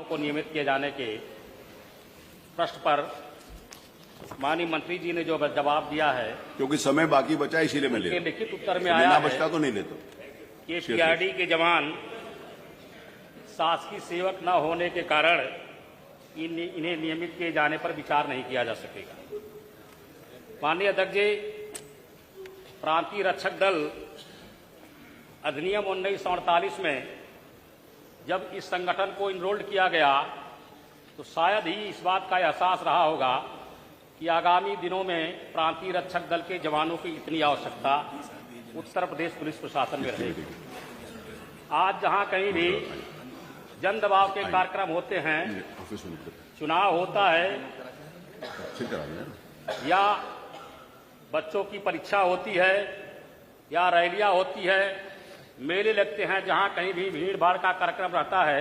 को नियमित किए जाने के प्रश्न पर माननीय मंत्री जी ने जो जवाब दिया है, क्योंकि समय बाकी बचा इसीलिए मैं ले रहा हूं। लिखित उत्तर में आया है बचता तो नहीं लेता कि पीआरडी के जवान शासकीय सेवक न होने के कारण इन्हें नियमित किए जाने पर विचार नहीं किया जा सकेगा। माननीय अध्यक्ष जी, प्रांतीय रक्षक दल अधिनियम 1948 में जब इस संगठन को इनरोल्ड किया गया तो शायद ही इस बात का एहसास रहा होगा कि आगामी दिनों में प्रांतीय रक्षक दल के जवानों की इतनी आवश्यकता उत्तर प्रदेश पुलिस प्रशासन में रहेगी। आज जहां कहीं भी जन दबाव के कार्यक्रम होते हैं, चुनाव होता है या बच्चों की परीक्षा होती है या रैलियां होती है, मेले लगते हैं, जहां कहीं भी भीड़ भाड़ का कार्यक्रम रहता है,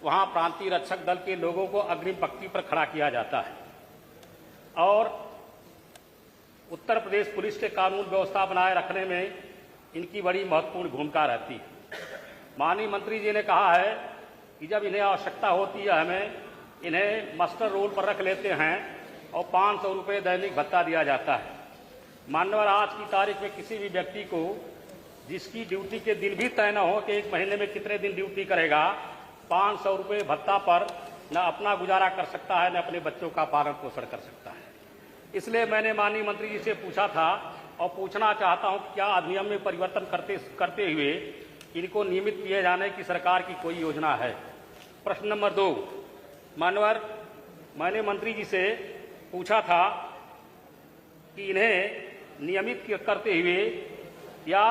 वहां प्रांतीय रक्षक दल के लोगों को अग्रिम पंक्ति पर खड़ा किया जाता है और उत्तर प्रदेश पुलिस के कानून व्यवस्था बनाए रखने में इनकी बड़ी महत्वपूर्ण भूमिका रहती है। माननीय मंत्री जी ने कहा है कि जब इन्हें आवश्यकता होती है, हमें इन्हें मस्टर रोल पर रख लेते हैं और 500 रुपये दैनिक भत्ता दिया जाता है। मान्यवर, आज की तारीख में किसी भी व्यक्ति को जिसकी ड्यूटी के दिन भी तय न हो कि एक महीने में कितने दिन ड्यूटी करेगा, 500 रुपये भत्ता पर न अपना गुजारा कर सकता है, न अपने बच्चों का पालन पोषण कर सकता है। इसलिए मैंने माननीय मंत्री जी से पूछा था और पूछना चाहता हूं कि क्या अधिनियम में परिवर्तन करते हुए इनको नियमित किए जाने की सरकार की कोई योजना है। प्रश्न नंबर 2, मान्यवर, मैंने मंत्री जी से पूछा था कि इन्हें नियमित करते हुए या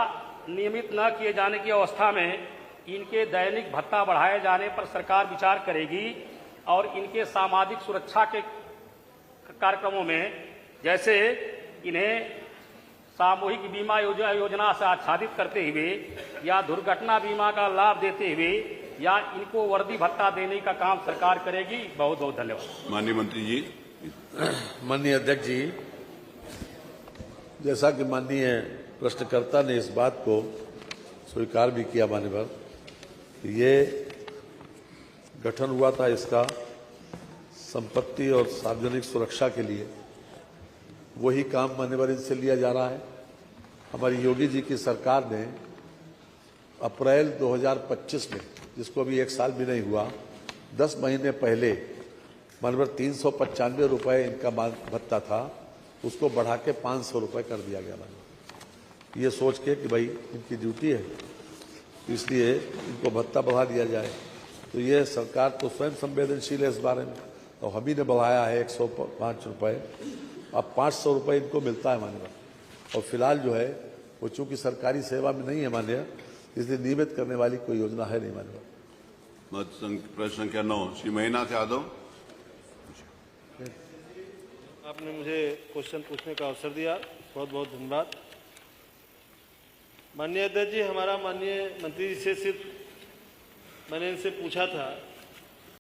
नियमित न किए जाने की अवस्था में इनके दैनिक भत्ता बढ़ाए जाने पर सरकार विचार करेगी और इनके सामाजिक सुरक्षा के कार्यक्रमों में, जैसे इन्हें सामूहिक बीमा योजना से आच्छादित करते हुए या दुर्घटना बीमा का लाभ देते हुए या इनको वर्दी भत्ता देने का काम सरकार करेगी। बहुत बहुत धन्यवाद। माननीय मंत्री जी। माननीय अध्यक्ष जी, जैसा कि माननीय प्रश्नकर्ता ने इस बात को स्वीकार भी किया, मान्यवर, ये गठन हुआ था इसका संपत्ति और सार्वजनिक सुरक्षा के लिए। वही काम मान्यवर इनसे लिया जा रहा है। हमारी योगी जी की सरकार ने अप्रैल 2025 में, जिसको अभी 1 साल भी नहीं हुआ, 10 महीने पहले मान्यवर 395 रुपये इनका भत्ता था, उसको बढ़ा के 500 रुपये कर दिया गया। ये सोच के कि भाई इनकी ड्यूटी है, इसलिए इनको भत्ता बढ़ा दिया जाए। तो ये सरकार तो स्वयं संवेदनशील है इस बारे में, तो हम ही ने बढ़ाया है 105 रुपये। अब 500 रुपये इनको मिलता है मान्यवर, और फिलहाल जो है वो चूंकि सरकारी सेवा में नहीं है मान्य, इसलिए नियमित करने वाली कोई योजना है नहीं मान्यवर। प्रश्न संख्या 9, श्री महीनाथ यादव। आपने मुझे क्वेश्चन पूछने का अवसर दिया, बहुत बहुत धन्यवाद। माननीय अध्यक्ष जी, हमारा माननीय मंत्री जी से सिर्फ मैंने इनसे पूछा था